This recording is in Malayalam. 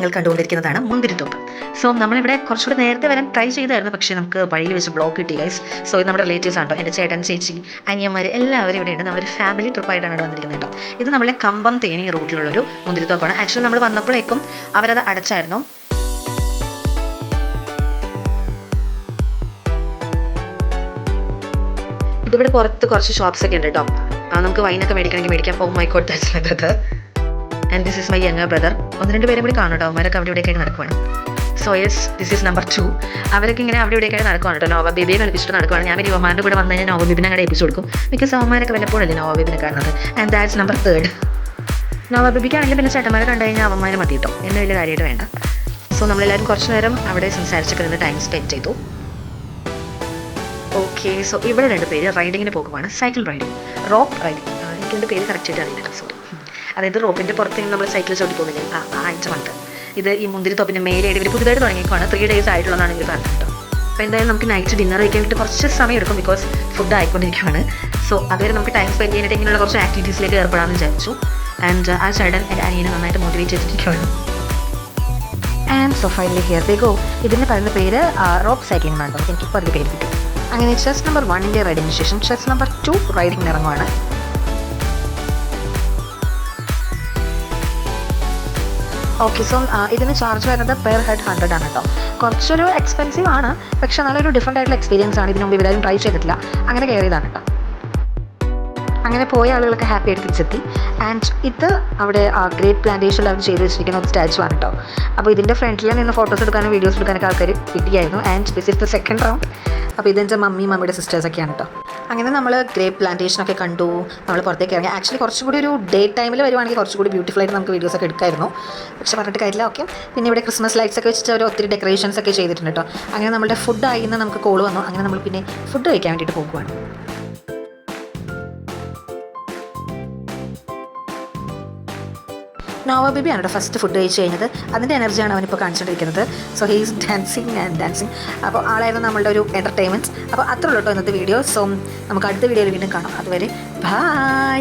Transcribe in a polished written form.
നിങ്ങൾ കണ്ടുകൊണ്ടിരിക്കുന്നതാണ് മുന്തിരിത്തോപ്പ്. സോ നമ്മളിവിടെ കുറച്ചുകൂടി നേരത്തെ വരാൻ ട്രൈ ചെയ്തായിരുന്നു, പക്ഷേ നമുക്ക് വഴിയിൽ വെച്ച് ബ്ലോക്ക് കിട്ടി ഗൈസ്. സോ ഇത് നമ്മുടെ റിലേറ്റീവ്സ് ആണോ, എൻ്റെ ചേട്ടൻ, ചേച്ചി, അനിയന്മാർ എല്ലാവരും ഇവിടെയുണ്ട്. നമ്മളൊരു ഫാമിലി ട്രിപ്പായിട്ടാണ് ഇവിടെ വന്നിരിക്കുന്നത് കേട്ടോ. ഇത് നമ്മളെ കമ്പം തേനി റൂട്ടിലുള്ളൊരു മുന്തിരിത്തോപ്പാണ്. ആക്ച്വലി നമ്മൾ വന്നപ്പോഴേക്കും അവരത് അടച്ചായിരുന്നു. ഇതിവിടെ പുറത്ത് കുറച്ച് ഷോപ്സ് ഒക്കെ ഉണ്ട് കേട്ടോ. നമുക്ക് വൈനൊക്കെ മേടിക്കണമെങ്കിൽ മേടിക്കാം. അപ്പോൾ my God, that's my brother and this is my younger brother. 1-2 പേരും കൂടി കാണും കേട്ടോ. അവന്മാരൊക്കെ അവിടെ ഇവിടെയൊക്കെ നടക്കുവാണ്. So yes, this is number 2. അവരൊക്കെ ഇങ്ങനെ അവിടെ ഇവിടെയൊക്കെ നടക്കുവാണ് കേട്ടോ. നോവ ബേബിയെ കളിപ്പിച്ചിട്ട് നടക്കുവാണ്. ഞാൻ യുവമാരുടെ കൂടെ വന്നു കഴിഞ്ഞാൽ നോവ ബേബിനെ അങ്ങോട്ട് ഏൽപ്പിച്ചു കൊടുക്കും. ബിക്കോസ് അവന്മാരൊക്കെ വല്ലപ്പോഴല്ലേ നോവ ബേബിനെ കാണുന്നത്. And that's number 3. നോവ ബേബിക്കാണെങ്കിൽ പിന്നെ ചേട്ടന്മാരെ കണ്ടു കഴിഞ്ഞാൽ അവന്മാരെ മതി കേട്ടോ. എന്നെ വലിയ കാര്യമായിട്ട് വേണ്ട. സോ നമ്മളെല്ലാവരും കുറച്ച് നേരം അവിടെ സംസാരിച്ചൊക്കെ നിന്ന് ടൈം സ്പെൻഡ് ചെയ്തു. ഓക്കെ, സോ ഇവിടെ 2 പേര് റൈഡിങ്ങിന് പോകുവാണ്. Cycle riding, rope riding. എനിക്കെൻ്റെ പേര് കറക്റ്റ് ആയിട്ട് അറിയില്ല, സോറി. അതായത് റോപ്പിൻ്റെ പുറത്ത് നമ്മൾ സൈക്കിൾ ചവിട്ടി പോകുന്നില്ലേ, ആഴ്ച പണ്ട്. ഇത് ഈ മുന്തിരിത്തോപ്പിൻ്റെ മേലെയായിട്ട് ഇവർ പുതുതായിട്ട് തുടങ്ങിയേക്കുവാണ്. 3 days ആയിട്ടുള്ളതാണ് ഇവർ പറഞ്ഞത് കേട്ടോ. അപ്പോൾ എന്തായാലും നമുക്ക് നൈറ്റ് ഡിന്നർ കഴിക്കാനായിട്ട് കുറച്ച് സമയം എടുക്കും, ബിക്കോസ് ഫുഡ് ആയിക്കൊണ്ടിരിക്കുകയാണ്. സോ അതുവരെ നമുക്ക് ടൈം സ്പെൻഡ് ചെയ്യാനായിട്ട് ഇങ്ങനെയുള്ള കുറച്ച് ആക്ടിവിറ്റീസിലേക്ക് ഏർപ്പെടാമെന്ന് വിചാരിച്ചു. ആൻഡ് ആ ചേട്ടൻ എൻ്റെ അനിയനെ നന്നായിട്ട് മോട്ടിവേറ്റ് ചെയ്തിരിക്കുകയാണ്. And so finally here they go. ഇതിന് പറയുന്ന പേര് റോപ്പ് സൈക്ലിംഗ് എന്നാണ്. എനിക്കിപ്പോൾ അതിൻ്റെ പേര് കിട്ടും. അങ്ങനെ ചെസ് നമ്പർ 1ൻ്റെ റൈഡിങ്ങിന് ശേഷം ചെസ് നമ്പർ 2 റൈഡിങ്ങിന് ഇറങ്ങുവാണ്. ഓക്കെ, സോ ഇതിന് ചാർജ് വരുന്നത് പെർ ഹെഡ് 100 ആണ് കേട്ടോ. കുറച്ചൊരു എക്സ്പെൻസീവ് ആണ്, പക്ഷേ നല്ലൊരു ഡിഫറെൻ്റ് ആയിട്ടുള്ള എക്സ്പീരിയൻസ് ആണ്. ഇതിന് മുമ്പ് ഇവരാരും ട്രൈ ചെയ്തിട്ടില്ല. അങ്ങനെ കയറിയതാണ് കേട്ടോ. അങ്ങനെ പോയ ആളുകളൊക്കെ ഹാപ്പി ആയിട്ട് തിരിച്ചെത്തി. ആൻഡ് ഇത് അവിടെ ഗ്രേപ്പ് പ്ലാന്റേഷനിൽ അവർ ചെയ്ത് വെച്ചിരിക്കുന്ന ഒരു സ്റ്റാച്ചു ആണ് കേട്ടോ. അപ്പോൾ ഇതിൻ്റെ ഫ്രണ്ടിൽ നിന്ന് ഫോട്ടോസ് എടുക്കാനും വീഡിയോസ് എടുക്കാനൊക്കെ ആൾക്കാർ കിട്ടിയായിരുന്നു. And this is the second round. അപ്പോൾ ഇതെൻ്റെ മമ്മിയുടെ സിസ്റ്റേഴ്സൊക്കെയാണ് കേട്ടോ. അങ്ങനെ നമ്മൾ ഗ്രേപ്പ് പ്ലാന്റേഷനൊക്കെ കണ്ടു. നമ്മൾ പുറത്തേക്ക് ഇറങ്ങി. ആക്ച്വലി കുറച്ചുകൂടി ഒരു ഡേ ടൈമിൽ വരുവാണെങ്കിൽ കുറച്ചുകൂടി ബ്യൂട്ടിഫുൾ ആയിട്ട് നമുക്ക് വീഡിയോസൊക്കെ എടുക്കായിരുന്നു. പക്ഷേ പറഞ്ഞിട്ട് കാര്യമില്ല. ഓക്കെ, പിന്നെ ഇവിടെ ക്രിസ്മസ് ലൈറ്റ്സ് ഒക്കെ വെച്ചിട്ട് അവർ ഒത്തിരി ഡെക്കറേഷൻസ് ഒക്കെ ചെയ്തിട്ടുണ്ട് കേട്ടോ. അങ്ങനെ നമ്മുടെ ഫുഡ് ആയിന്ന് നമുക്ക് കോൾ വന്നു. അങ്ങനെ നമ്മൾ പിന്നെ ഫുഡ് കഴിക്കാൻ വേണ്ടിയിട്ട് പോകുവാണ്. നോവ ബേബിയാണ് കേട്ടോ ഫസ്റ്റ് ഫുഡ് കഴിച്ച് കഴിഞ്ഞത്. അതിൻ്റെ എനർജിയാണ് അവനിപ്പോൾ കാണിച്ചുകൊണ്ടിരിക്കുന്നത്. So he's dancing and dancing. അപ്പോൾ ആളായിരുന്നു നമ്മളുടെ ഒരു എൻ്റർടൈൻമെൻറ്റ്സ്. അപ്പോൾ അത്രയുള്ളൂ കേട്ടോ ഇന്നത്തെ വീഡിയോ. സോ നമുക്ക് അടുത്ത വീഡിയോയിൽ വീണ്ടും കാണാം. അതുവരെ ബൈ.